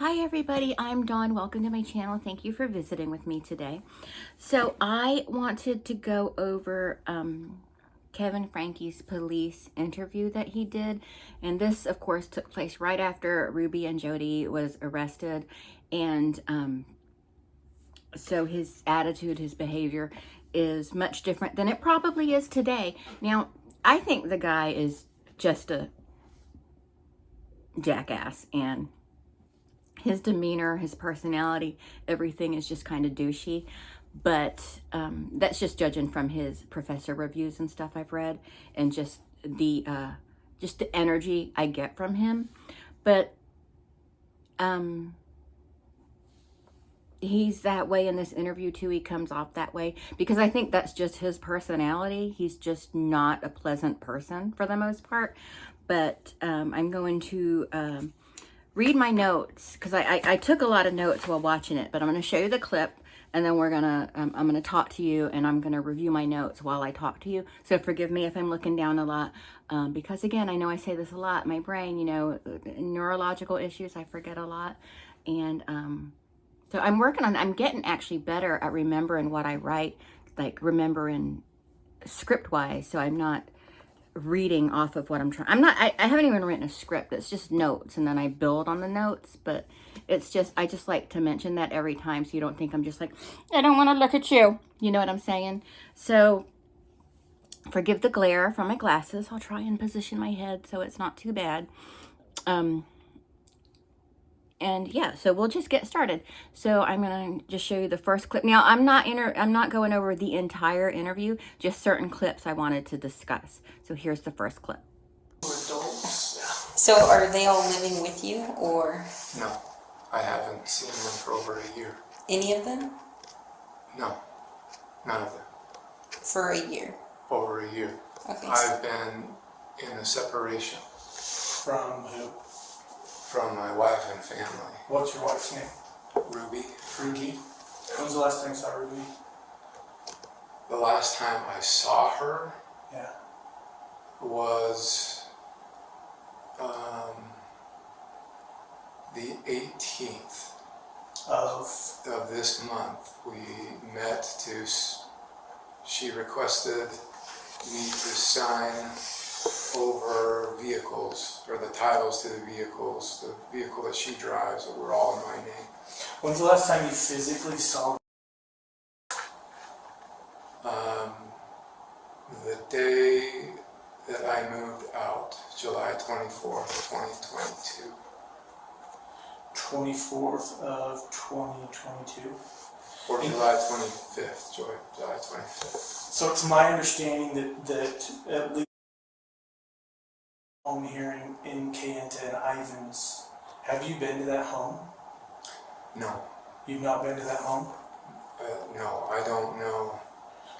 Hi everybody, I'm Dawn. Welcome to my channel. Thank you for visiting with me today. So I wanted to go over Kevin Franke's police interview that he did. And this, of course, took place right after Ruby and Jody was arrested. And so his attitude, his behavior is much different than it probably is today. Now, I think the guy is just a jackass, and his demeanor, his personality, everything is just kind of douchey. But that's just judging from his professor reviews and stuff I've read, and just the energy I get from him. But he's that way in this interview too. He comes off that way because I think that's just his personality. He's just not a pleasant person for the most part. But I'm going to read my notes because I took a lot of notes while watching it, but I'm going to show you the clip, and then I'm going to talk to you, and I'm going to review my notes while I talk to you. So forgive me if I'm looking down a lot, because again, I know I say this a lot. My brain, neurological issues, I forget a lot. And so I'm getting actually better at remembering what I write, like remembering script wise. So I'm not reading off of what I'm trying. I haven't even written a script. It's just notes, and then I build on the notes. But I just like to mention that every time, so you don't think I'm just like, I don't want to look at you. You know what I'm saying? So forgive the glare from my glasses. I'll try and position my head so it's not too bad. And yeah, so we'll just get started. So I'm gonna just show you the first clip. Now I'm not going over the entire interview, just certain clips I wanted to discuss. So here's the first clip. So are they all living with you, or? No, I haven't seen them for over a year. Any of them? No, none of them. For a year? Over a year. Okay. I've been in a separation. From who? From my wife and family. What's your wife's name? Ruby. Ruby. When's the last time you saw Ruby? The last time I saw her Yeah. was the 18th of this month. We met she requested me to sign over vehicles, or the titles to the vehicles, the vehicle that she drives, that were all in my name. When's the last time you physically saw? The day that I moved out, July 24th, 2022. 24th of 2022. Or July 25th, July 25th. So it's my understanding that at least home here in Kayenta and Ivans, have you been to that home? No. You've not been to that home? No, I don't know.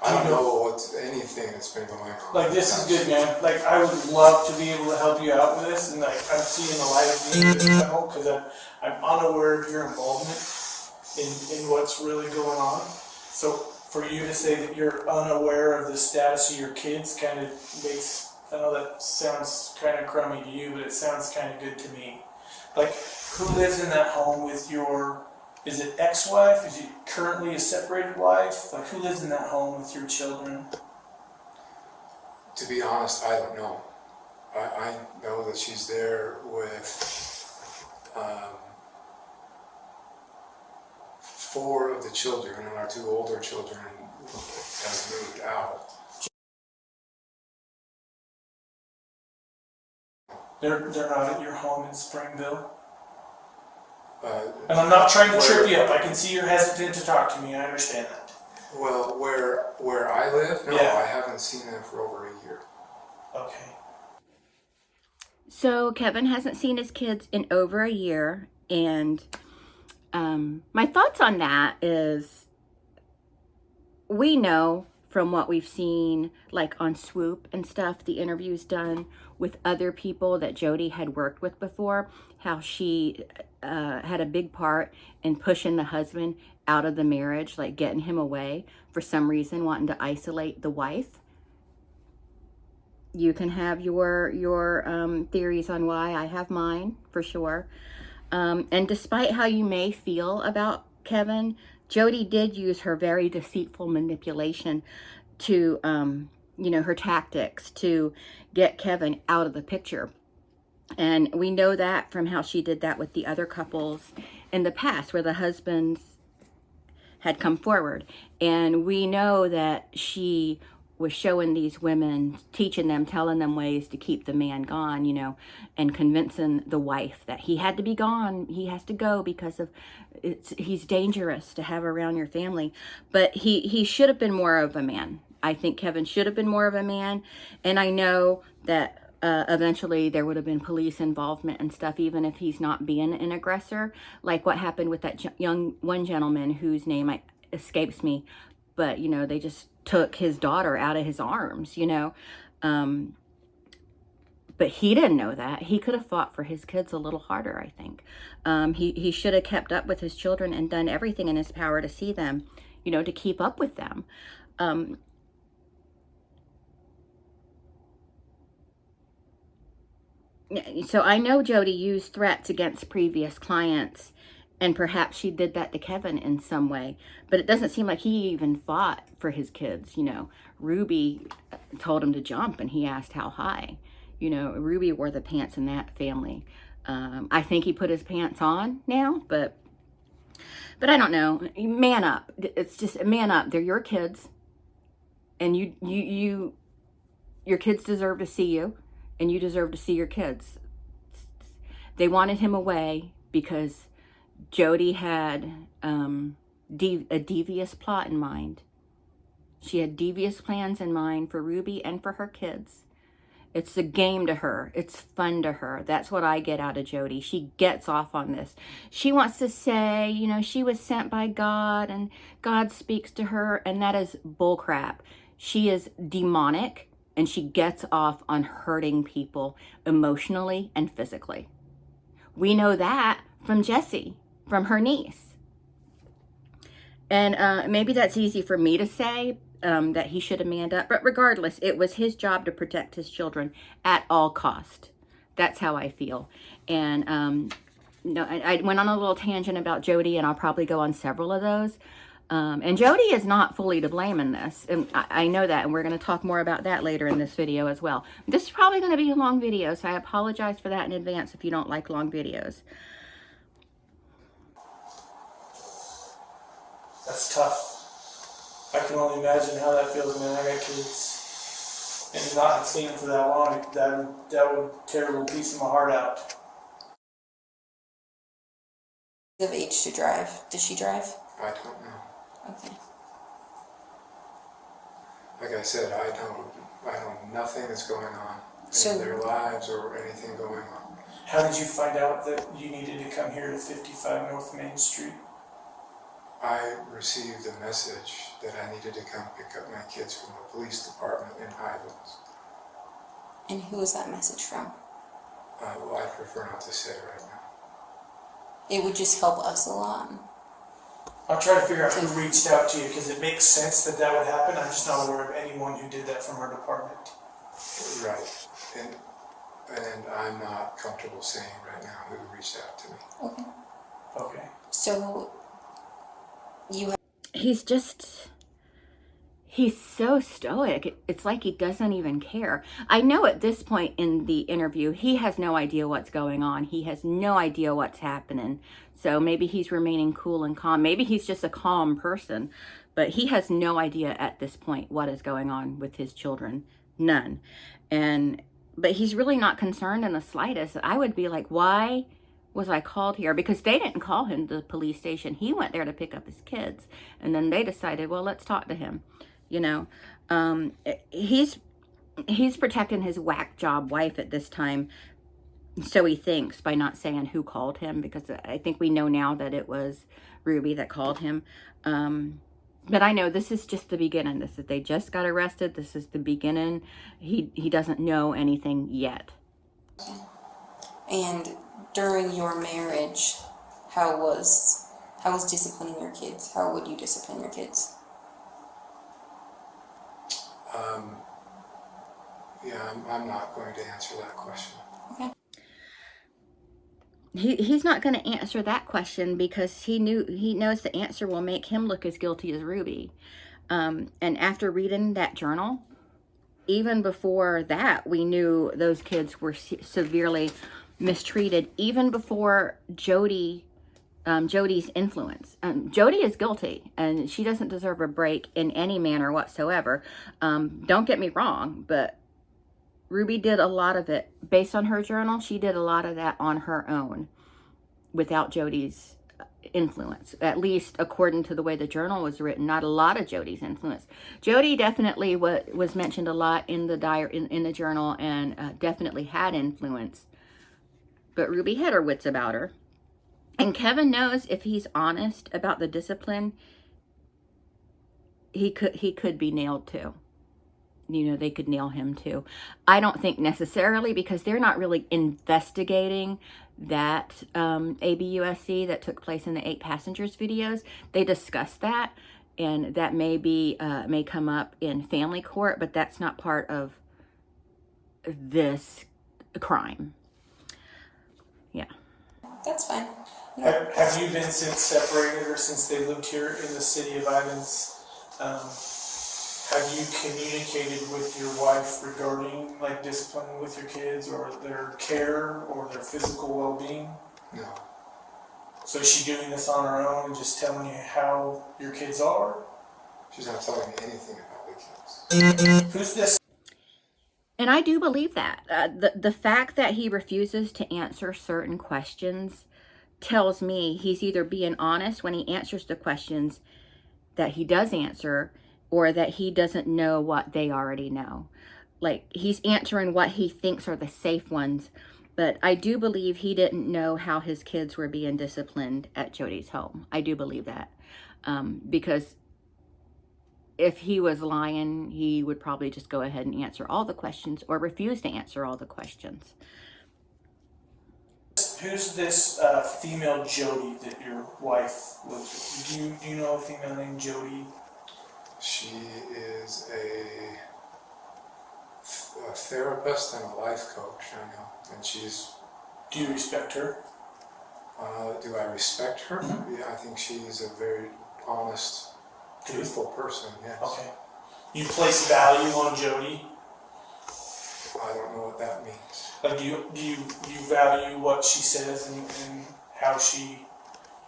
I don't know what's anything that's been going on. Like, this is good, man. Like, I would love to be able to help you out with this, and like, I'm seeing the light of being in this home because I'm unaware of your involvement in what's really going on. So for you to say that you're unaware of the status of your kids kind of makes, I know that sounds kind of crummy to you, but it sounds kind of good to me. Like, who lives in that home with your, is it ex-wife? Is it currently a separated wife? Like, who lives in that home with your children? To be honest, I don't know. I know that she's there with 4 of the children, and our 2 older children have moved out. They're not at your home in Springville? And I'm not trying to trip you up. I can see you're hesitant to talk to me. I understand that. Well, where I live, no, Yeah. I haven't seen them for over a year. Okay. So Kevin hasn't seen his kids in over a year, and my thoughts on that is, we know from what we've seen, like on Swoop and stuff, the interviews done with other people that Jody had worked with before, how she had a big part in pushing the husband out of the marriage, like getting him away for some reason, wanting to isolate the wife. You can have your theories on why. I have mine, for sure. And despite how you may feel about Kevin, Jody did use her very deceitful manipulation to, her tactics to get Kevin out of the picture. And we know that from how she did that with the other couples in the past, where the husbands had come forward. And we know that she was showing these women, teaching them, telling them ways to keep the man gone, and convincing the wife that he had to be gone. He has to go because of he's dangerous to have around your family. But he should have been more of a man. I think Kevin should have been more of a man. And I know that eventually there would have been police involvement and stuff, even if he's not being an aggressor, like what happened with that one gentleman whose name escapes me, but they just took his daughter out of his arms, but he didn't know that. He could have fought for his kids a little harder, I think. He should have kept up with his children and done everything in his power to see them, to keep up with them. So I know Jody used threats against previous clients, and perhaps she did that to Kevin in some way, but it doesn't seem like he even fought for his kids. Ruby told him to jump and he asked how high. Ruby wore the pants in that family. I think he put his pants on now, but I don't know. Man up. It's just man up. They're your kids, and your kids deserve to see you, and you deserve to see your kids. They wanted him away because Jody had a devious plot in mind. She had devious plans in mind for Ruby and for her kids. It's a game to her. It's fun to her. That's what I get out of Jody. She gets off on this. She wants to say, she was sent by God and God speaks to her, and that is bullcrap. She is demonic, and she gets off on hurting people emotionally and physically. We know that from Jessie, from her niece. And maybe that's easy for me to say, that he should have manned up. But regardless, it was his job to protect his children at all cost. That's how I feel. And I went on a little tangent about Jody, and I'll probably go on several of those. And Jody is not fully to blame in this. And I know that, and we're going to talk more about that later in this video as well. This is probably going to be a long video, so I apologize for that in advance if you don't like long videos. That's tough. I can only imagine how that feels, man. I got kids, and not have seen them for that long. That would tear a little piece of my heart out. Of age to drive. Does she drive? I don't know. Okay. Like I said, I know nothing that's going on So- in their lives or anything going on. How did you find out that you needed to come here to 55 North Main Street? I received a message that I needed to come pick up my kids from the police department in Highlands. And who was that message from? Well, I prefer not to say right now. It would just help us a lot. I'll try to figure out who reached out to you, because it makes sense that that would happen. I'm just not aware of anyone who did that from our department. Right. And I'm not comfortable saying right now who reached out to me. Okay. Okay. So He's so stoic. It's like he doesn't even care. I know at this point in the interview, he has no idea what's going on. He has no idea what's happening. So maybe he's remaining cool and calm. Maybe he's just a calm person, but he has no idea at this point what is going on with his children. None. But he's really not concerned in the slightest. I would be like, why was I called here? Because they didn't call him to the police station. He went there to pick up his kids. And then they decided, well, let's talk to him. He's protecting his whack job wife at this time. So he thinks, by not saying who called him, because I think we know now that it was Ruby that called him. But I know this is just the beginning. They just got arrested. This is the beginning. He doesn't know anything yet. And during your marriage, how was disciplining your kids? How would you discipline your kids? Yeah, I'm not going to answer that question. Okay. he's not going to answer that question because he knows the answer will make him look as guilty as Ruby. And after reading that journal, even before that, we knew those kids were severely mistreated. Even before Jody's influence. Jody is guilty, and she doesn't deserve a break in any manner whatsoever. Don't get me wrong, but Ruby did a lot of it based on her journal. She did a lot of that on her own without Jody's influence, at least according to the way the journal was written. Not a lot of Jody's influence. Jody definitely was mentioned a lot in the in the journal, and definitely had influence, but Ruby had her wits about her. And Kevin knows if he's honest about the discipline, he could be nailed too. You know, they could nail him too. I don't think necessarily, because they're not really investigating that ABUSC that took place in the 8 passengers videos. They discussed that, and that may come up in family court, but that's not part of this crime. Yeah. That's fine. Have you been since separated, or since they lived here in the city of Ivins? Have you communicated with your wife regarding like discipline with your kids, or their care, or their physical well-being? No. So is she doing this on her own and just telling you how your kids are? She's not telling me anything about the kids. Who's this? And I do believe that. The fact that he refuses to answer certain questions tells me he's either being honest when he answers the questions that he does answer, or that he doesn't know what they already know. Like, he's answering what he thinks are the safe ones, but I do believe he didn't know how his kids were being disciplined at Jody's home. I do believe that. Because if he was lying, he would probably just go ahead and answer all the questions, or refuse to answer all the questions. Who's this female Jody that your wife lives with? Do you know a female named Jody? She is a therapist and a life coach, I know. And she's... Do you respect her? Do I respect her? Mm-hmm. Yeah, I think she's a very honest, truthful person, yes. Okay. You place value on Jody? I don't know what that means. Like, do you value what she says and how she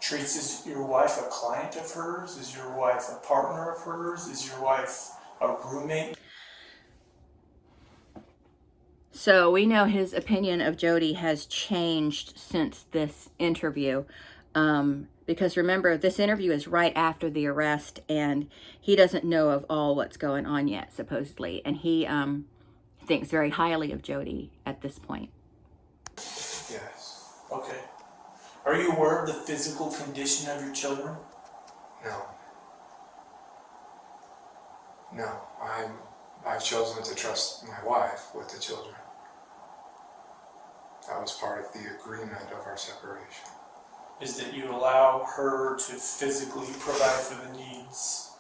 treats? Is your wife a client of hers? Is your wife a partner of hers? Is your wife a roommate? So we know his opinion of Jody has changed since this interview. Because remember, this interview is right after the arrest, and he doesn't know of all what's going on yet, supposedly. And he thinks very highly of Jody at this point. Yes. Okay. Are you aware of the physical condition of your children? No. No. I've chosen to trust my wife with the children. That was part of the agreement of our separation. Is that you allow her to physically provide for the needs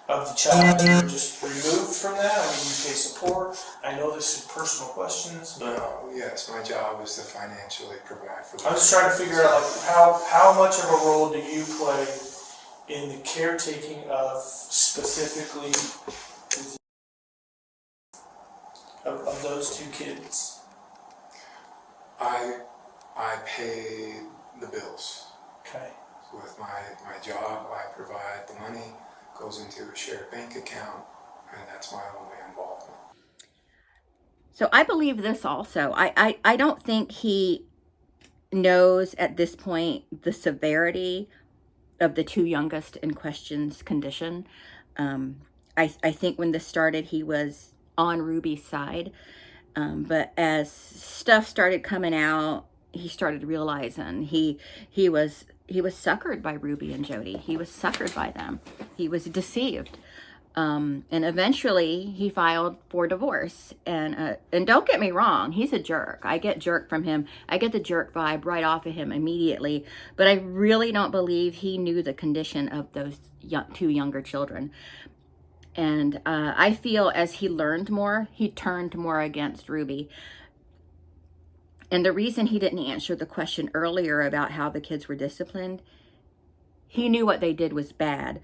of the child? You're just removed from that? I mean, you pay support? I know this is personal questions, but... No, yes, my job is to financially provide for them. I'm just trying to figure out, like, how much of a role do you play in the caretaking of specifically of those 2 kids? I pay the bills. Okay. With my job, I provide the money, goes into a shared bank account, and that's my only involvement. So I believe this also. I don't think he knows at this point the severity of the 2 youngest in question's condition. I think when this started, he was on Ruby's side. But as stuff started coming out, he started realizing he was suckered by Ruby and Jody. He was suckered by them. He was deceived. And eventually he filed for divorce. And don't get me wrong, he's a jerk. I get jerk from him. I get the jerk vibe right off of him immediately. But I really don't believe he knew the condition of those 2 younger children. And I feel as he learned more, he turned more against Ruby. And the reason he didn't answer the question earlier about how the kids were disciplined, he knew what they did was bad.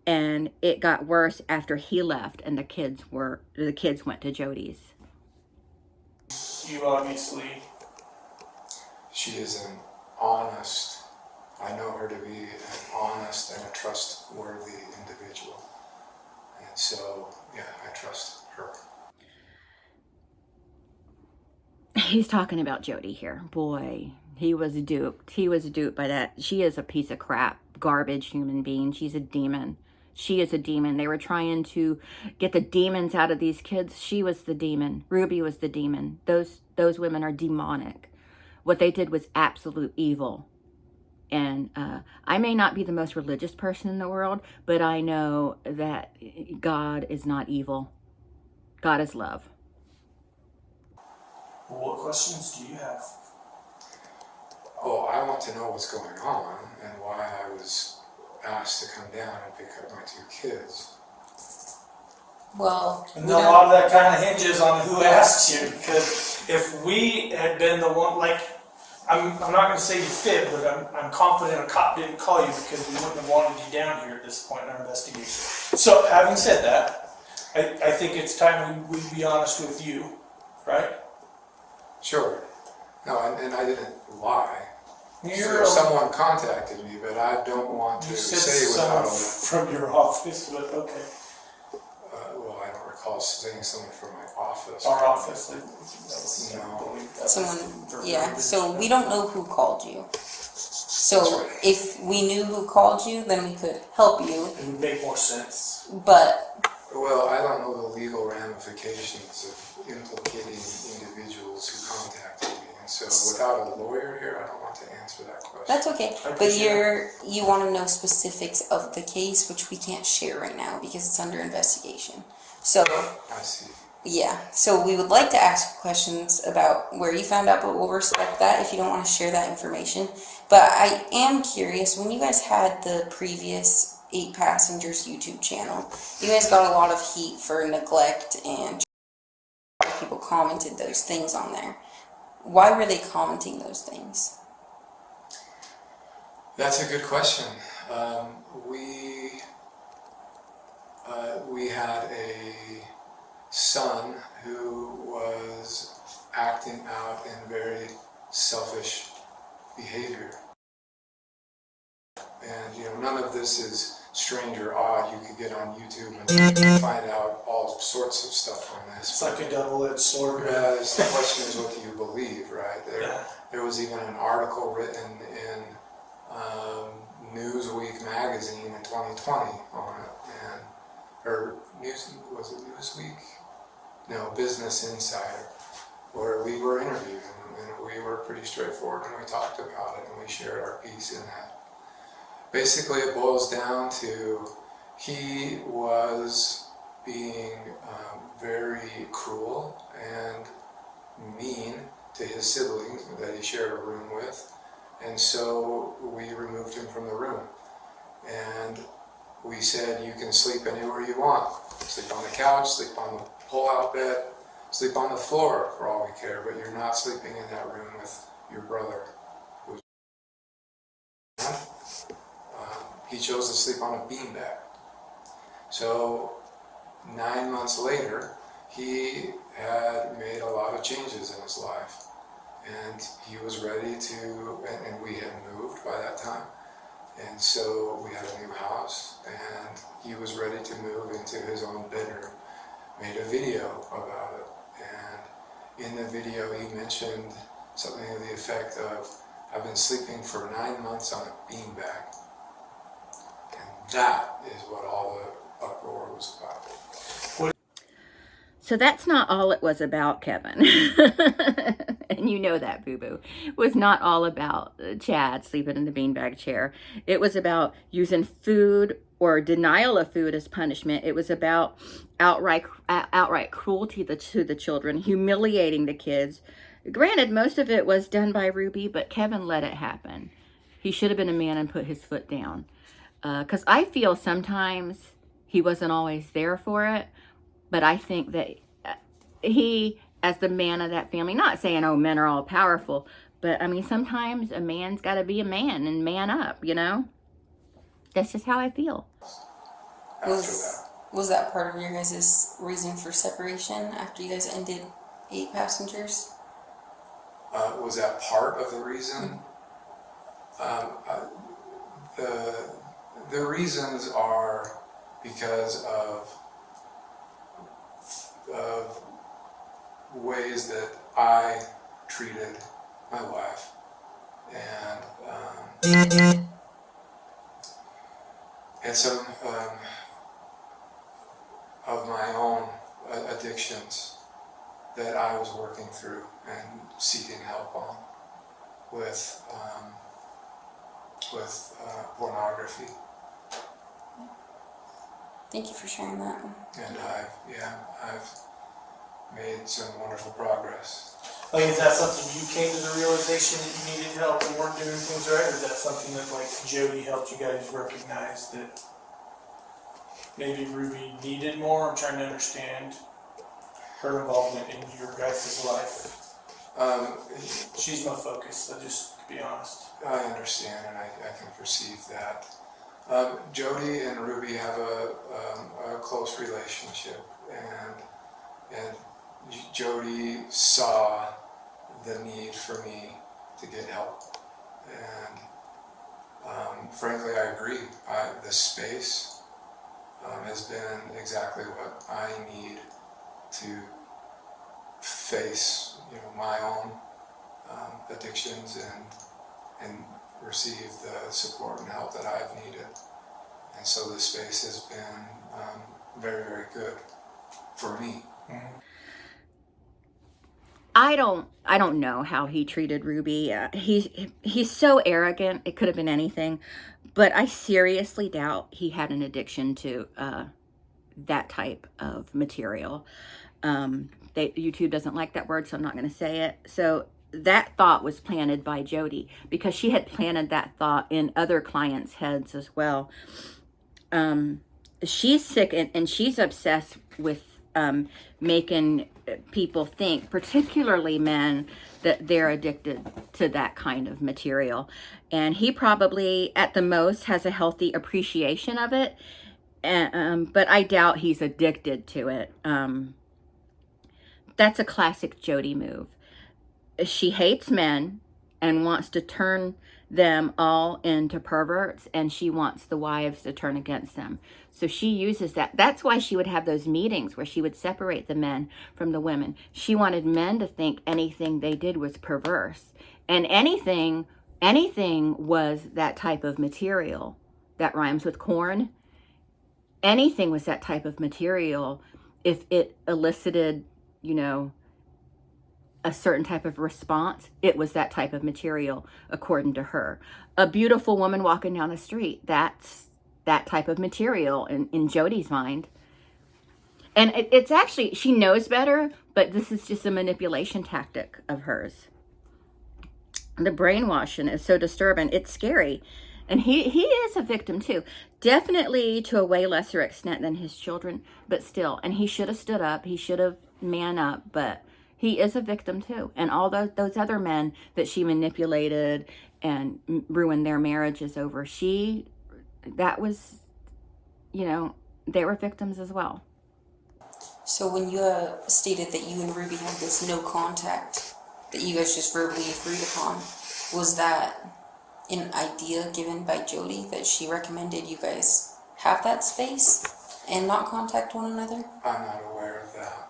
And it got worse after he left and the kids went to Jody's. You obviously. She is an honest, I know her to be an honest and a trustworthy individual. And so, yeah, I trust her. He's talking about Jody here. Boy, he was duped. He was duped by that. She is a piece of crap, garbage human being. She's a demon. She is a demon. They were trying to get the demons out of these kids. She was the demon. Ruby was the demon. Those women are demonic. What they did was absolute evil. And I may not be the most religious person in the world, but I know that God is not evil. God is love. What questions do you have? Oh, I want to know what's going on and why I was asked to come down and pick up my 2 kids. Well, And a lot of that kind of hinges on who asked you, because if we had been the one, like, I'm not going to say you fib, but I'm confident a cop didn't call you because we wouldn't have wanted you down here at this point in our investigation. So, having said that, I think it's time we be honest with you, right? Sure. No, and I didn't lie. You're Someone contacted me, but I don't want to You said say without someone from your office, but okay. well, I don't recall saying someone from my office. Our office. No. someone, yeah, so we don't know who called you. So That's right. if we knew who called you, then we could help you. It would make more sense. But Well, I don't know the legal ramifications of implicating individuals who contacted me, and so without a lawyer here, I don't want to answer that question. that's okay. I But appreciate you want to know specifics of the case, which we can't share right now because it's under investigation. So I see. yeah, so we would like to ask questions about where you found out, but we'll respect that if you don't want to share that information. But I am curious, when you guys had the previous 8 Passengers YouTube channel, you guys got a lot of heat for neglect and people commented those things on there. Why were they commenting those things? That's a good question. We had a son who was acting out in very selfish behavior. And none of this is strange or odd. You could get on YouTube and find out all sorts of stuff on this. It's like a double-edged sword. Whereas the question is, what do you believe, right? Yeah. There was even an article written in Newsweek magazine in 2020 on it, or was it Newsweek? No, Business Insider, where we were interviewed, and we were pretty straightforward when we talked about it, and we shared our piece in that. Basically, it boils down to he was being very cruel and mean to his siblings that he shared a room with, and so we removed him from the room. And we said, you can sleep anywhere you want. Sleep on the couch, sleep on the pull-out bed, sleep on the floor for all we care, but you're not sleeping in that room with your brother. He chose to sleep on a beanbag. So 9 months later, he had made a lot of changes in his life. And he was ready to, and we had moved by that time. And so we had a new house, and he was ready to move into his own bedroom. Made a video about it. And in the video, he mentioned something to the effect of, I've been sleeping for 9 months on a beanbag. And that is what all the uproar was about. So that's not all it was about, Kevin. And you know that, boo-boo. It was not all about Chad sleeping in the beanbag chair. It was about using food or denial of food as punishment. It was about outright cruelty to the children, humiliating the kids. Granted, most of it was done by Ruby, but Kevin let it happen. He should have been a man and put his foot down. Because I feel sometimes he wasn't always there for it. But I think that he as the man of that family. Not saying, oh, men are all powerful, but I mean, sometimes a man's got to be a man and man up, you know? That's just how I feel. Was that part of your guys' reason for separation after you guys ended 8 passengers? Was that part of the reason? The reasons are because of ways that I treated my wife, and some of my own addictions that I was working through and seeking help on with pornography. Thank you for sharing that. And I've made some wonderful progress. Like, is that something you came to the realization that you needed help and weren't doing things right, or is that something that like Jody helped you guys recognize that maybe Ruby needed more? I'm trying to understand her involvement in your guys' life. She's my focus, so just to be honest. I understand, and I can perceive that. Jody and Ruby have a close relationship, and Jody saw the need for me to get help, and frankly, I agree. The space has been exactly what I need to face, my own addictions and receive the support and help that I've needed. And so this space has been very, very good for me. Mm-hmm. I don't know how he treated Ruby. He's so arrogant. It could have been anything, but I seriously doubt he had an addiction to that type of material. YouTube doesn't like that word, so I'm not going to say it. So that thought was planted by Jody, because she had planted that thought in other clients' heads as well. She's sick and she's obsessed with making people think, particularly men, that they're addicted to that kind of material. And he probably, at the most, has a healthy appreciation of it, but I doubt he's addicted to it. That's a classic Jody move. She hates men and wants to turn them all into perverts, and she wants the wives to turn against them. So she uses that. That's why she would have those meetings where she would separate the men from the women. She wanted men to think anything they did was perverse, and anything was that type of material. That rhymes with corn. Anything was that type of material if it elicited, a certain type of response. It was that type of material, according to her. A beautiful woman walking down the street, that's that type of material in Jody's mind. And it's actually, she knows better, but this is just a manipulation tactic of hers. The brainwashing is so disturbing. It's scary. And he is a victim too. Definitely to a way lesser extent than his children, but still. And he should have stood up. He should have man up, but he is a victim too. And all those other men that she manipulated and ruined their marriages over, they were victims as well. So when you stated that you and Ruby had this no contact that you guys just verbally agreed upon, was that an idea given by Jody that she recommended you guys have that space and not contact one another? I'm not aware of that.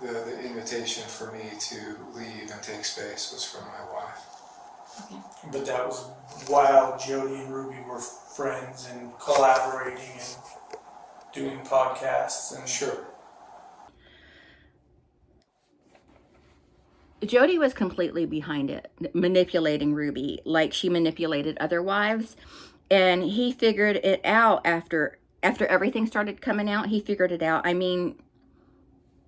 The invitation for me to leave and take space was from my wife. Okay. But that was while Jody and Ruby were friends and collaborating and doing podcasts and Sure. Jody was completely behind it, manipulating Ruby like she manipulated other wives. And he figured it out after everything started coming out. He figured it out. I mean,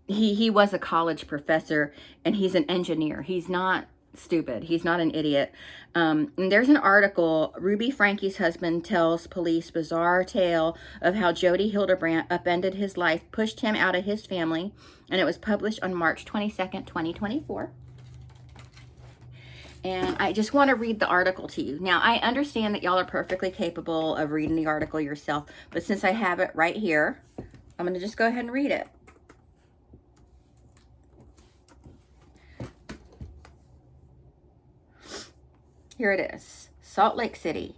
he was a college professor and he's an engineer. He's not stupid. He's not an idiot. And there's an article, Ruby Franke's husband tells police bizarre tale of how Jody Hildebrandt upended his life, pushed him out of his family, and it was published on March 22nd, 2024. And I just want to read the article to you. Now, I understand that y'all are perfectly capable of reading the article yourself, but since I have it right here, I'm going to just go ahead and read it. Here it is. Salt Lake City.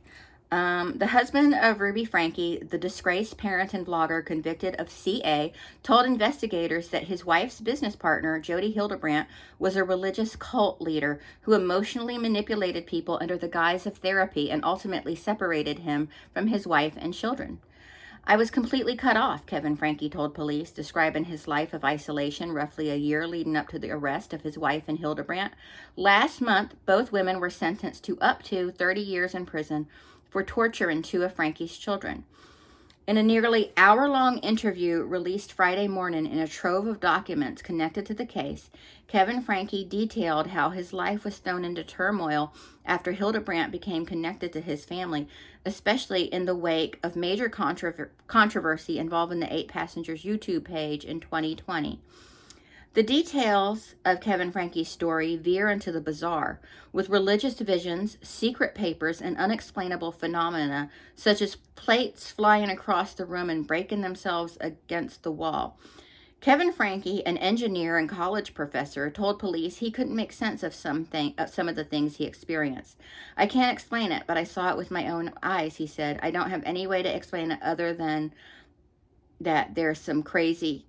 The husband of Ruby Franke, the disgraced parent and blogger convicted of CA, told investigators that his wife's business partner, Jody Hildebrandt, was a religious cult leader who emotionally manipulated people under the guise of therapy and ultimately separated him from his wife and children. I was completely cut off, Kevin Franke told police, describing his life of isolation roughly a year leading up to the arrest of his wife and Hildebrandt. Last month, both women were sentenced to up to 30 years in prison for torturing two of Franke's children. In a nearly hour-long interview released Friday morning in a trove of documents connected to the case, Kevin Franke detailed how his life was thrown into turmoil after Hildebrandt became connected to his family, especially in the wake of major controversy involving the 8 Passengers YouTube page in 2020. The details of Kevin Franke's story veer into the bizarre, with religious visions, secret papers, and unexplainable phenomena, such as plates flying across the room and breaking themselves against the wall. Kevin Franke, an engineer and college professor, told police he couldn't make sense of some of the things he experienced. I can't explain it, but I saw it with my own eyes, he said. I don't have any way to explain it other than that there's some crazy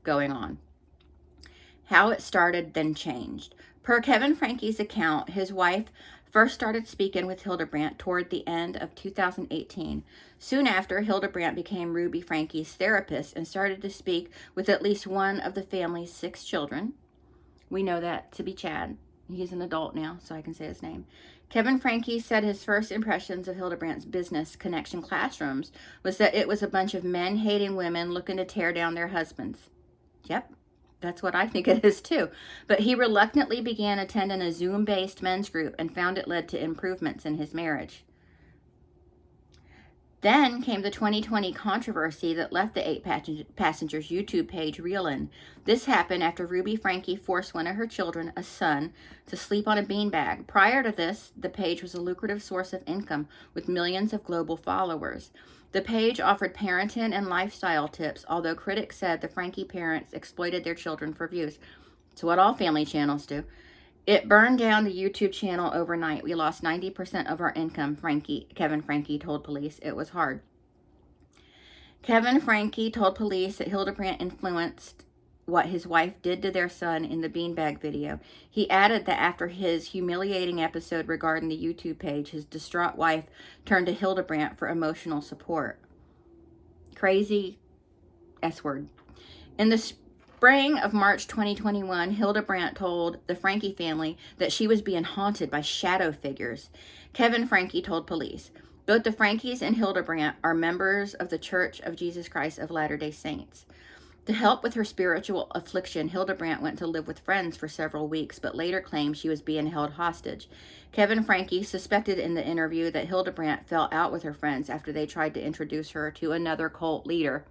going on. How it started, then changed. Per Kevin Franke's account, his wife first started speaking with Hildebrandt toward the end of 2018. Soon after, Hildebrandt became Ruby Franke's therapist and started to speak with at least one of the family's 6 children. We know that to be Chad. He's an adult now, so I can say his name. Kevin Franke said his first impressions of Hildebrandt's business connection classrooms was that it was a bunch of men-hating women looking to tear down their husbands. Yep, that's what I think it is too. But he reluctantly began attending a Zoom-based men's group and found it led to improvements in his marriage. Then came the 2020 controversy that left the 8 Passengers YouTube page reeling. This happened after Ruby Franke forced one of her children, a son, to sleep on a beanbag. Prior to this, the page was a lucrative source of income with millions of global followers. The page offered parenting and lifestyle tips, although critics said the Franke parents exploited their children for views. It's what all family channels do. It burned down the YouTube channel overnight. We lost 90% of our income, Kevin Franke told police. It was hard. Kevin Franke told police that Hildebrandt influenced what his wife did to their son in the beanbag video. He added that after his humiliating episode regarding the YouTube page, his distraught wife turned to Hildebrandt for emotional support. Crazy S-word. In the spring of March 2021, Hildebrandt told the Franke family that she was being haunted by shadow figures. Kevin Franke told police, both the Frankes and Hildebrandt are members of the Church of Jesus Christ of Latter-day Saints. To help with her spiritual affliction, Hildebrandt went to live with friends for several weeks, but later claimed she was being held hostage. Kevin Franke suspected in the interview that Hildebrandt fell out with her friends after they tried to introduce her to another cult leader.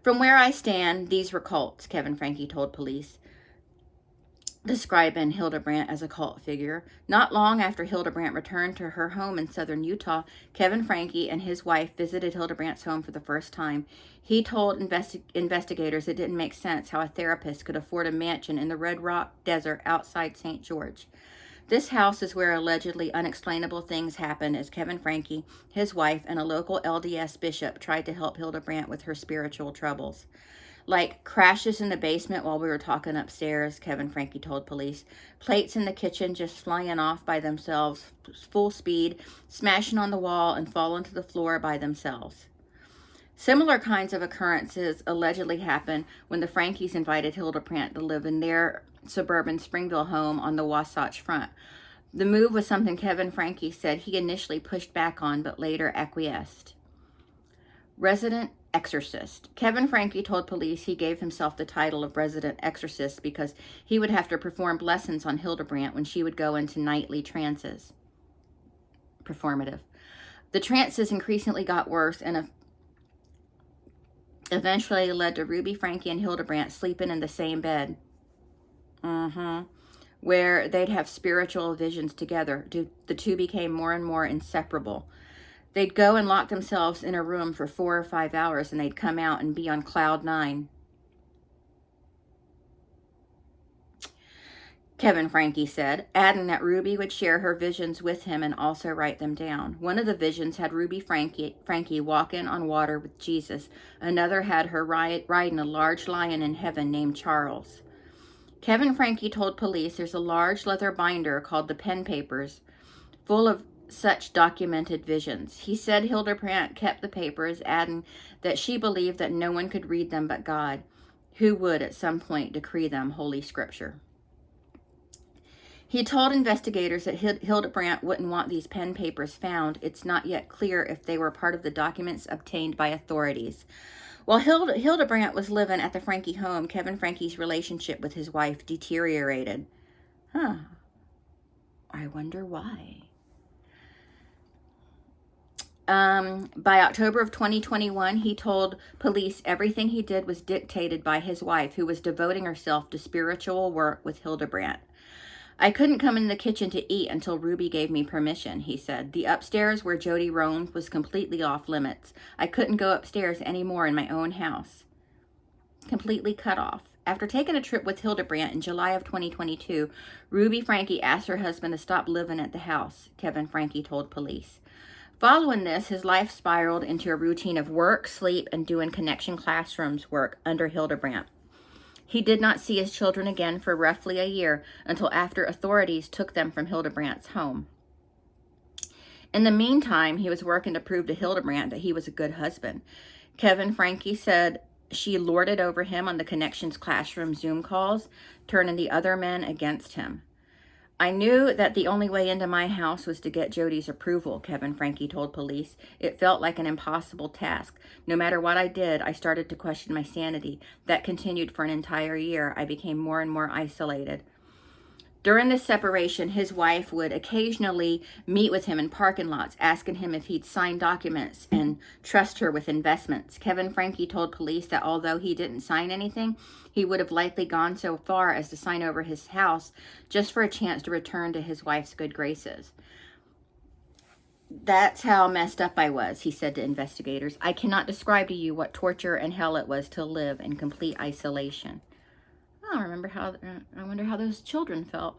From where I stand, these were cults, Kevin Franke told police, describing Hildebrandt as a cult figure. Not long after Hildebrandt returned to her home in southern Utah, Kevin Franke and his wife visited Hildebrandt's home for the first time. He told investigators it didn't make sense how a therapist could afford a mansion in the Red Rock Desert outside St. George. This house is where allegedly unexplainable things happened as Kevin Franke, his wife, and a local LDS bishop tried to help Hildebrandt with her spiritual troubles. Like crashes in the basement while we were talking upstairs, Kevin Franke told police. Plates in the kitchen just flying off by themselves, full speed, smashing on the wall and falling to the floor by themselves. Similar kinds of occurrences allegedly happened when the Frankes invited Hildebrandt to live in their suburban Springville home on the Wasatch Front. The move was something Kevin Franke said he initially pushed back on, but later acquiesced. Resident exorcist. Kevin Franke told police he gave himself the title of resident exorcist because he would have to perform blessings on Hildebrandt when she would go into nightly trances. Performative. The trances increasingly got worse and eventually led to Ruby Franke and Hildebrandt sleeping in the same bed. Where they'd have spiritual visions together. The two became more and more inseparable. They'd go and lock themselves in a room for 4 or 5 hours, and they'd come out and be on cloud 9. Kevin Franke said, adding that Ruby would share her visions with him and also write them down. One of the visions had Ruby Franke walking on water with Jesus. Another had her riding a large lion in heaven named Charles. Kevin Franke told police there's a large leather binder called the Pen Papers full of such documented visions. He said Hildebrandt kept the papers, adding that she believed that no one could read them but God, who would at some point decree them Holy Scripture. He told investigators that Hildebrandt wouldn't want these pen papers found. It's not yet clear if they were part of the documents obtained by authorities. While Hildebrandt was living at the Franke home, Kevin Franke's relationship with his wife deteriorated. I wonder why. By October of 2021, he told police everything he did was dictated by his wife, who was devoting herself to spiritual work with Hildebrandt. I couldn't come in the kitchen to eat until Ruby gave me permission, he said. The upstairs where Jody roamed was completely off limits. I couldn't go upstairs anymore in my own house. Completely cut off. After taking a trip with Hildebrandt in July of 2022, Ruby Franke asked her husband to stop living at the house, Kevin Franke told police. Following this, his life spiraled into a routine of work, sleep, and doing connection classrooms work under Hildebrandt. He did not see his children again for roughly a year until after authorities took them from Hildebrandt's home. In the meantime, he was working to prove to Hildebrandt that he was a good husband. Kevin Franke said she lorded over him on the Connections classroom Zoom calls, turning the other men against him. I knew that the only way into my house was to get Jody's approval, Kevin Franke told police. It felt like an impossible task. No matter what I did, I started to question my sanity. That continued for an entire year. I became more and more isolated. During this separation, his wife would occasionally meet with him in parking lots, asking him if he'd sign documents and trust her with investments. Kevin Franke told police that although he didn't sign anything, he would have likely gone so far as to sign over his house just for a chance to return to his wife's good graces. That's how messed up I was, he said to investigators. I cannot describe to you what torture and hell it was to live in complete isolation. I wonder how those children felt.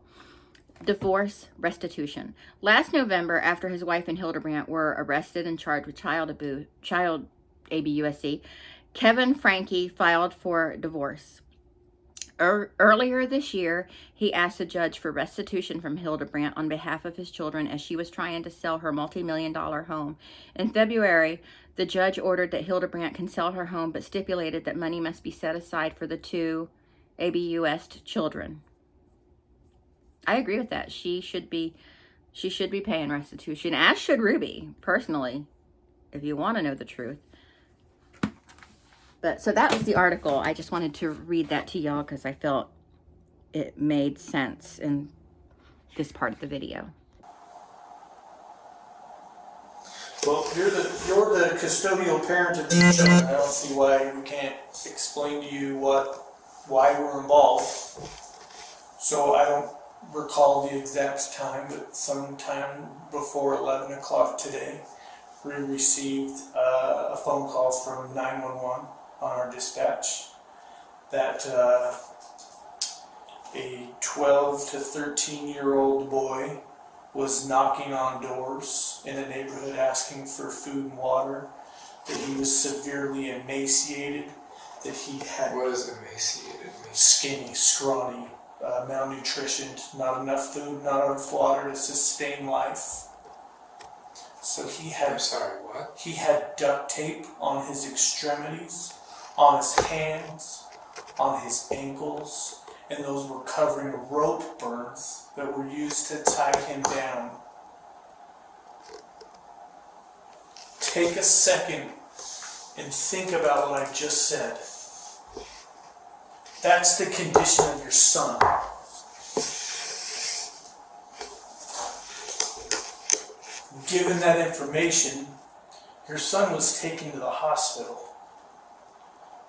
Divorce, restitution. Last November, after his wife and Hildebrandt were arrested and charged with child abuse, Kevin Franke filed for divorce. Earlier this year, he asked a judge for restitution from Hildebrandt on behalf of his children as she was trying to sell her multi-million-dollar home. In February, the judge ordered that Hildebrandt can sell her home, but stipulated that money must be set aside for the 2 abused children. I agree with that. She should be paying restitution, as should Ruby, personally, if you want to know the truth. But so that was the article. I just wanted to read that to y'all because I felt it made sense in this part of the video. Well, you're the custodial parent of these children. I don't see why we can't explain to you why we're involved. So I don't recall the exact time, but sometime before 11 o'clock today, we received a phone call from 911 on our dispatch that a 12 to 13-year-old boy was knocking on doors in a neighborhood asking for food and water, that he was severely emaciated, that he had... What does emaciated mean? Skinny, scrawny, malnutrition, not enough food, not enough water to sustain life. So he had... I'm sorry, what? He had duct tape on his extremities, on his hands, on his ankles, and those were covering rope burns that were used to tie him down. Take a second and think about what I just said. That's the condition of your son. Given that information, your son was taken to the hospital.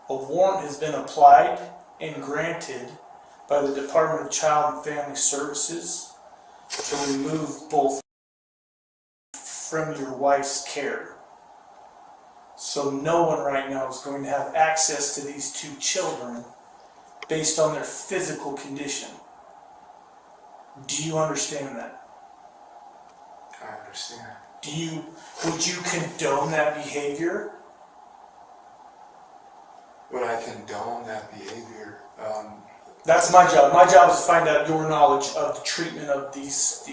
A warrant has been applied and granted by the Department of Child and Family Services to remove both from your wife's care. So no one right now is going to have access to these two children based on their physical condition. Do you understand that? I understand. Would you condone that behavior? Would I condone that behavior? That's my job. My job is to find out your knowledge of the treatment of these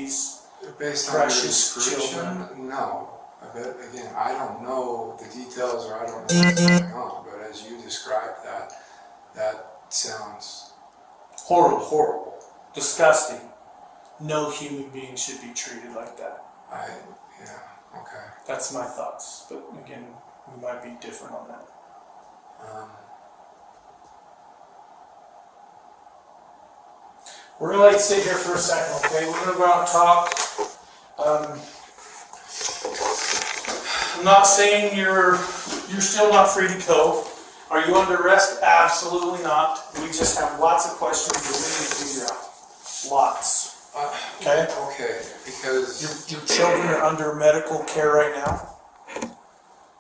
Based on your precious description, children. no. But again, I don't know the details, or I don't know what's going on. But as you described that sounds Horrible. Disgusting. No human being should be treated like that. Okay. That's my thoughts. But again, we might be different on that. We're going to sit here for a second, okay? We're going to go out and talk. I'm not saying you're still not free to go. Are you under arrest? Absolutely not. We just have lots of questions that we need to figure out. Lots. Okay? Okay, because... Your children are under medical care right now.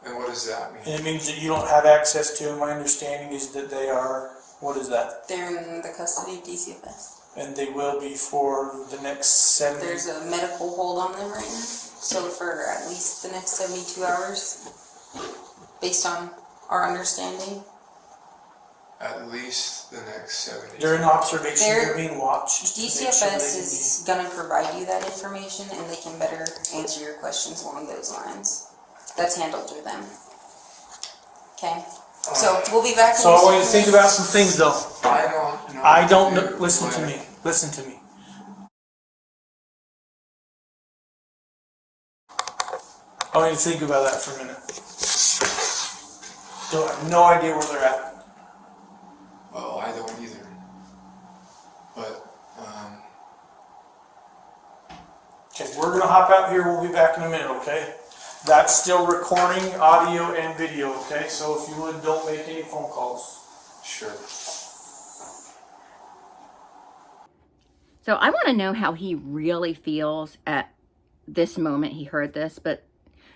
And what does that mean? And it means that you don't have access to them. My understanding is that they are, what is that? They're in the custody of DCFS. And they will be for the next 7 There's a medical hold on them right now. So for at least the next 72 hours, based on our understanding. At least the next 70. They're in observation. They're being watched. DCFS is going to provide you that information, and they can better answer your questions along those lines. That's handled through them. Okay? So we'll be back. So I want you to think about some things, though. I don't know. Listen to me. Listen to me. I want you to think about that for a minute. Don't have no idea where they're at. Well, I don't either. But, Okay, we're gonna hop out here. We'll be back in a minute, okay? That's still recording audio and video, okay? So if you would, don't make any phone calls. sure. So I want to know how he really feels at this moment he heard this, but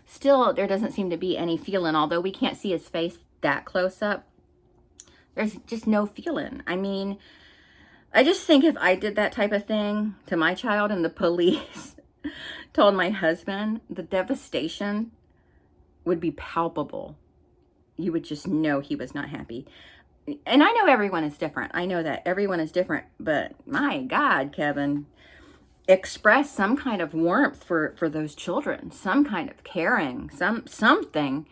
still there doesn't seem to be any feeling, although we can't see his face that close up. There's just no feeling. I mean, I just think if I did that type of thing to my child and the police told my husband, the devastation would be palpable. You would just know he was not happy. And I know everyone is different. I know that everyone is different, but my God, Kevin, express some kind of warmth for those children, some kind of caring, something.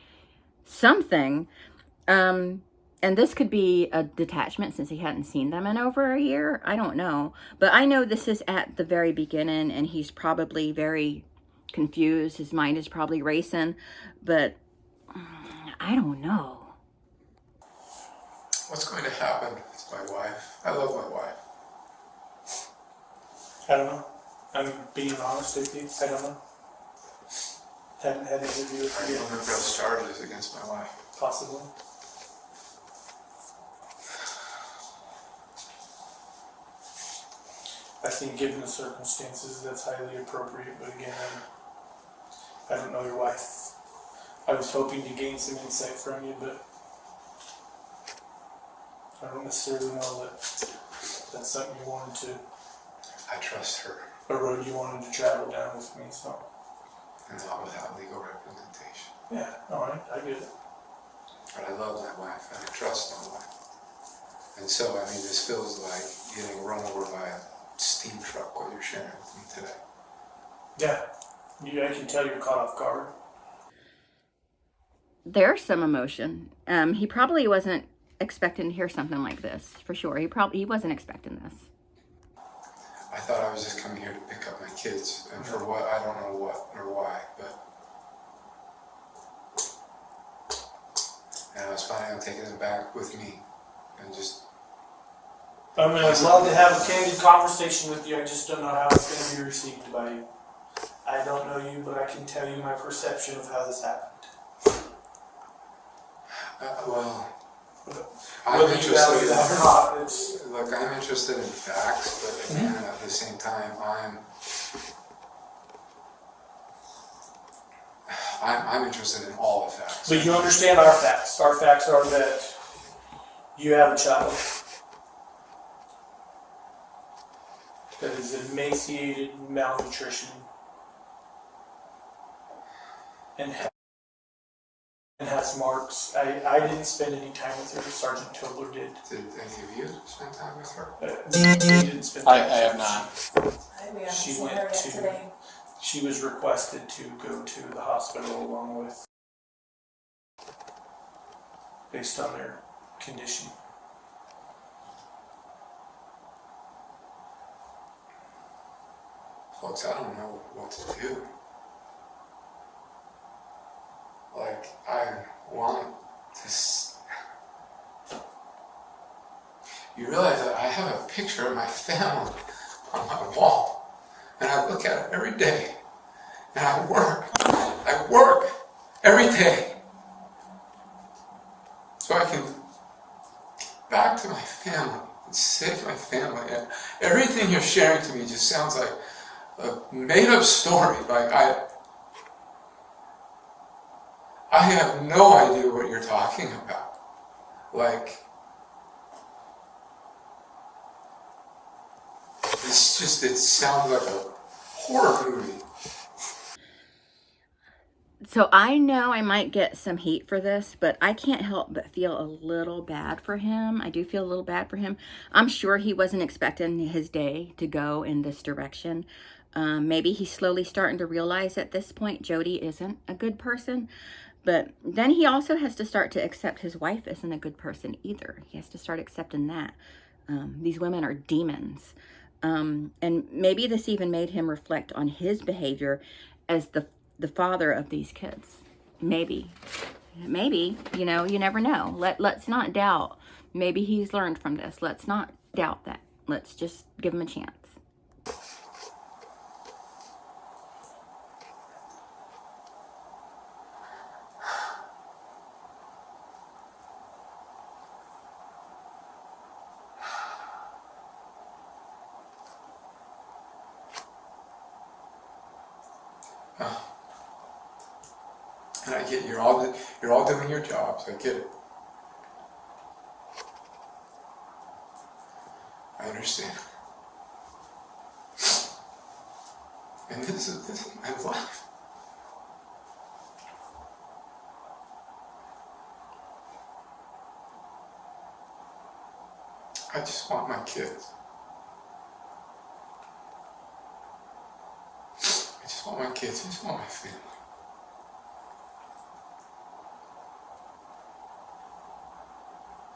And this could be a detachment since he hadn't seen them in over a year. I don't know. But I know this is at the very beginning, and he's probably very confused. His mind is probably racing, but I don't know. What's going to happen with my wife? I love my wife. I don't know. I'm being honest with you. I don't know. Haven't had an interview with I you. don't have those charges against my wife. Possibly. I think given the circumstances, that's highly appropriate, but again, I don't know your wife. I was hoping to gain some insight from you, but I don't necessarily know that that's something you wanted to, I trust her. a road you wanted to travel down with me, so. And not without legal representation. Yeah, alright, I get it. But I love my wife and I trust my wife. And so, I mean, this feels like getting run over by a steam truck while you're sharing with me today. Yeah, I can tell you're caught off guard. There's some emotion. He probably wasn't expecting to hear something like this, for sure. He wasn't expecting this. I thought I was just coming here to pick up my kids, and for what, I don't know what or why, but was planning on taking them back with me and just. I mean, I'd love to have a candid conversation with you. I just don't know how it's going to be received by you. I don't know you, but I can tell you my perception of how this happened. Well, I'm Whether you value interested. that or not, it's Look, I'm interested in facts, but again, at the same time, I'm interested in all the facts. But you understand our facts. Our facts are that you have a child that is emaciated, malnutrition, and has marks. I didn't spend any time with her. Sergeant Tobler did. Did any of you spend time with her? We didn't spend I time with have her. not. We haven't She seen went her yet to- today. She was requested to go to the hospital along with, based on their condition. Folks, I don't know what to do. Like, I want to. You realize that I have a picture of my family on my wall, and I look at it every day, and I work every day, so I can get back to my family and save my family. And everything you're sharing to me just sounds like a made-up story. Like I have no idea what you're talking about. Like, it sounds like a horror movie. So I know I might get some heat for this, but I can't help but feel a little bad for him. I do feel a little bad for him. I'm sure he wasn't expecting his day to go in this direction. Maybe he's slowly starting to realize at this point Jody isn't a good person. But then he also has to start to accept his wife isn't a good person either. He has to start accepting that. These women are demons. And maybe this even made him reflect on his behavior as the father of these kids. Maybe, you know, you never know. Let's not doubt. Maybe he's learned from this. Let's not doubt that. Let's just give him a chance. And I get you're all doing your jobs. I get it. I understand. And this is my life. I just want my kids. I just want my kids. I just want my family.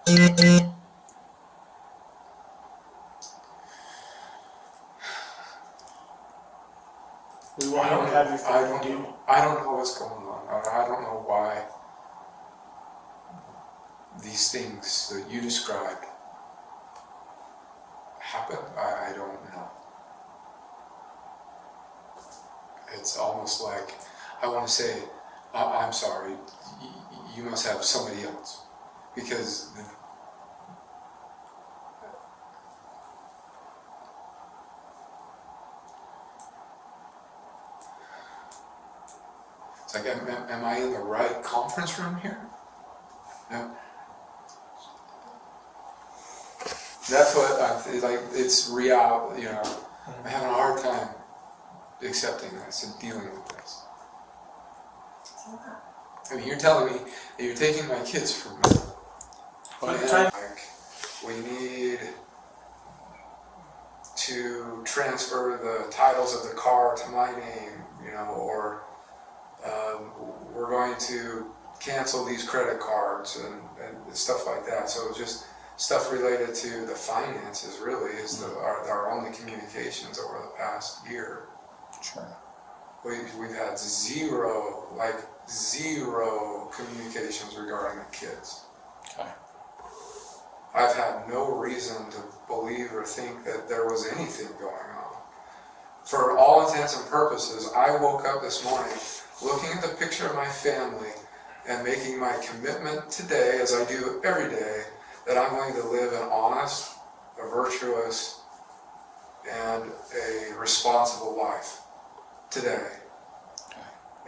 We want to have your family do. I don't know what's going on. I don't know why these things that you described happen. I don't know. It's almost like I want to say, I'm sorry, you must have somebody else. Because it's like, am I in the right conference room here? No. That's what I like. It's real, you know. I'm having a hard time accepting this and dealing with this. I mean, you're telling me that you're taking my kids from me. And, like, we need to transfer the titles of the car to my name, you know, or we're going to cancel these credit cards and stuff like that. So just stuff related to the finances really is our only communications over the past year. Sure. We've had zero communications regarding the kids. I've had no reason to believe or think that there was anything going on. For all intents and purposes, I woke up this morning looking at the picture of my family and making my commitment today, as I do every day, that I'm going to live an honest, a virtuous, and a responsible life today.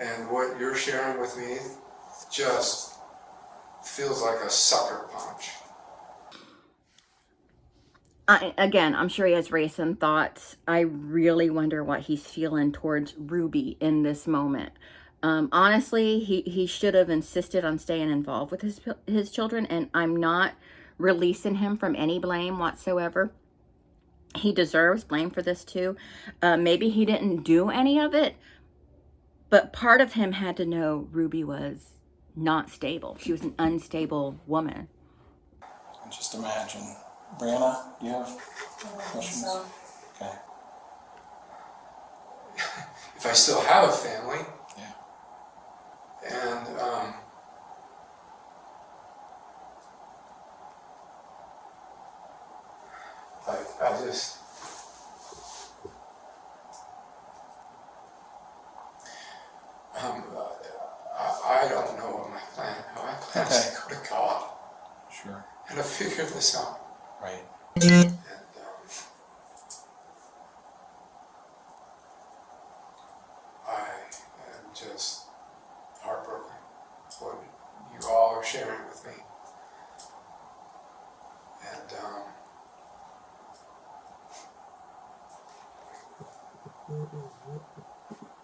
And what you're sharing with me just feels like a sucker punch. Again, I'm sure he has racing thoughts. I really wonder what he's feeling towards Ruby in this moment. Honestly, he should have insisted on staying involved with his children, and I'm not releasing him from any blame whatsoever. He deserves blame for this too. Maybe he didn't do any of it, but part of him had to know Ruby was not stable. She was an unstable woman. And just imagine. Brianna, do you have questions? So, Okay. If I still have a family, Yeah. and I just, I don't know what my plan. My plan is to go to God Sure. and to figure this out. Right. And I am just heartbroken what you all are sharing with me. And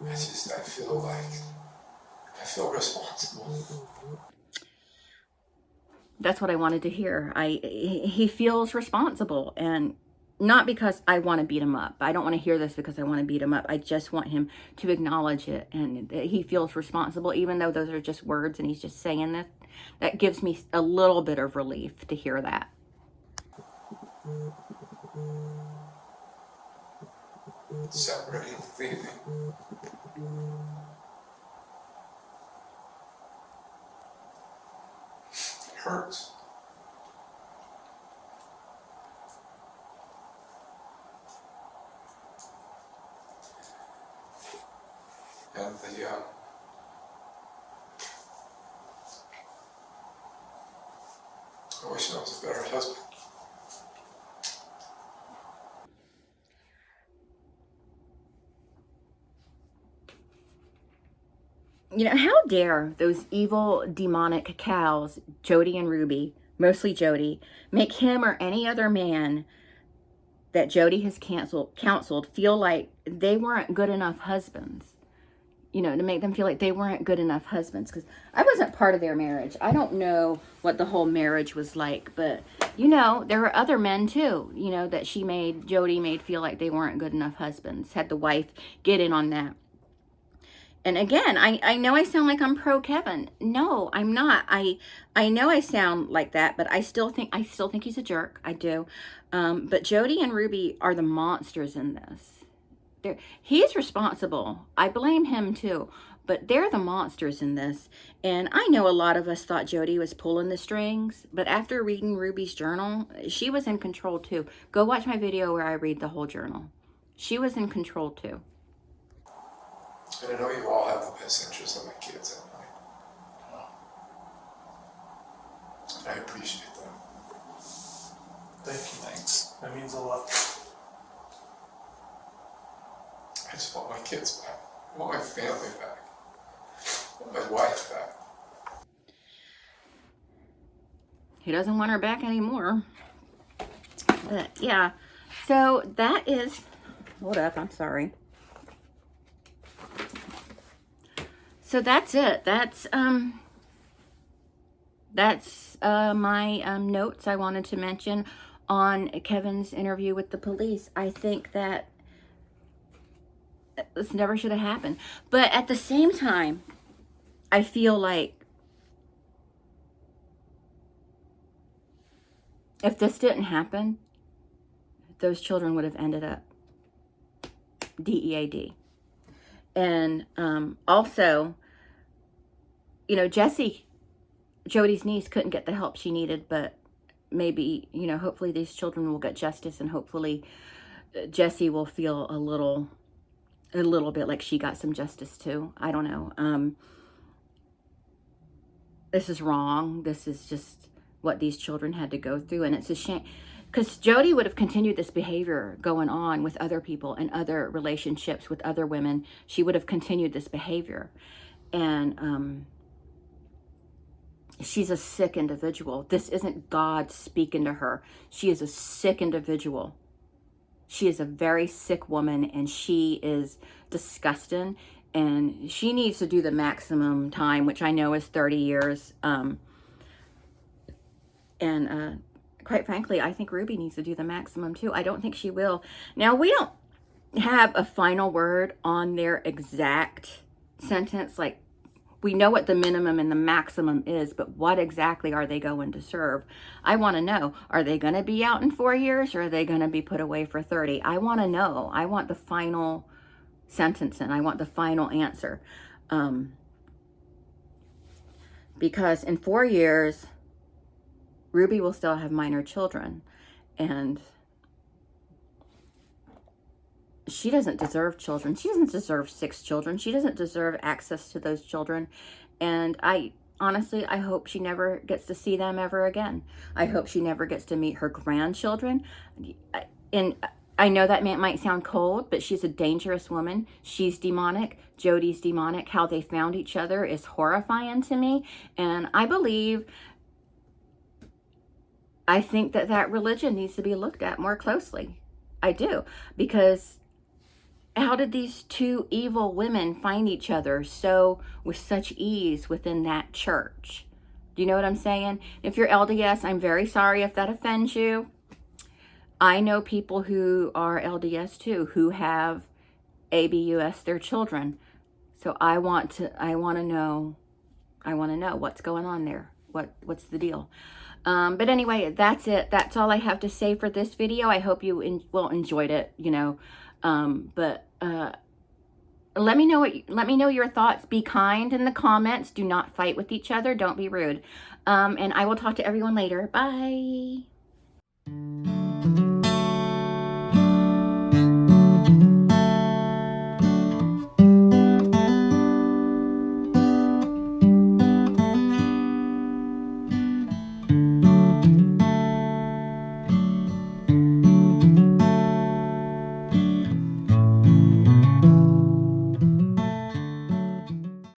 I feel responsible. That's what I wanted to hear. He feels responsible, and not because I want to beat him up. I don't want to hear this because I want to beat him up. I just want him to acknowledge it, and that he feels responsible, even though those are just words and he's just saying this. That gives me a little bit of relief to hear that. Separating, leaving. It hurts. And I wish I was a better husband. You know, how dare those evil, demonic cows, Jody and Ruby, mostly Jody, make him or any other man that Jody has counseled feel like they weren't good enough husbands. You know, to make them feel like they weren't good enough husbands. Because I wasn't part of their marriage. I don't know what the whole marriage was like. But, you know, there were other men too, you know, that Jody made feel like they weren't good enough husbands. Had the wife get in on that. And again, I know I sound like I'm pro Kevin. No, I'm not. I know I sound like that, but I still think he's a jerk. I do. But Jody and Ruby are the monsters in this. He's responsible. I blame him too. But they're the monsters in this. And I know a lot of us thought Jody was pulling the strings, but after reading Ruby's journal, she was in control too. Go watch my video where I read the whole journal. She was in control too. And I know you all have the best interests of my kids at mind. I appreciate that. Thank you. Thanks. That means a lot. I just want my kids back. I want my family back. I want my wife back. He doesn't want her back anymore. But yeah, so that is, hold up, I'm sorry. So that's it. That's my notes I wanted to mention on Kevin's interview with the police. I think that this never should have happened. But at the same time, I feel like if this didn't happen, those children would have ended up DEAD. And also, you know, Jessie, Jody's niece, couldn't get the help she needed, but maybe, you know, hopefully these children will get justice, and hopefully Jessie will feel a little bit like she got some justice too. I don't know. This is wrong. This is just what these children had to go through, and it's a shame, because Jody would have continued this behavior going on with other people and other relationships with other women. She would have continued this behavior, and she's a sick individual. This isn't God speaking to her. She is a sick individual. She is a very sick woman, and she is disgusting, and she needs to do the maximum time, which I know is 30 years. Quite frankly, I think Ruby needs to do the maximum too. I don't think she will. Now, we don't have a final word on their exact sentence. Like, we know what the minimum and the maximum is, but what exactly are they going to serve? I want to know. Are they going to be out in 4 years, or are they going to be put away for 30? I want to know. I want the final sentence, and I want the final answer. Because in 4 years, Ruby will still have minor children, and she doesn't deserve children. She doesn't deserve 6 children. She doesn't deserve access to those children. And honestly, I hope she never gets to see them ever again. I hope she never gets to meet her grandchildren. And I know that might sound cold, but she's a dangerous woman. She's demonic. Jody's demonic. How they found each other is horrifying to me. And I think that religion needs to be looked at more closely. I do. Because how did these two evil women find each other with such ease within that church? Do you know what I'm saying? If you're LDS, I'm very sorry if that offends you. I know people who are LDS too, who have ABUS their children. So I want to know what's going on there. What's the deal? But anyway, that's it. That's all I have to say for this video. I hope you enjoyed it, you know. But let me know your thoughts. Be kind in the comments. Do not fight with each other. Don't be rude. And I will talk to everyone later. Bye.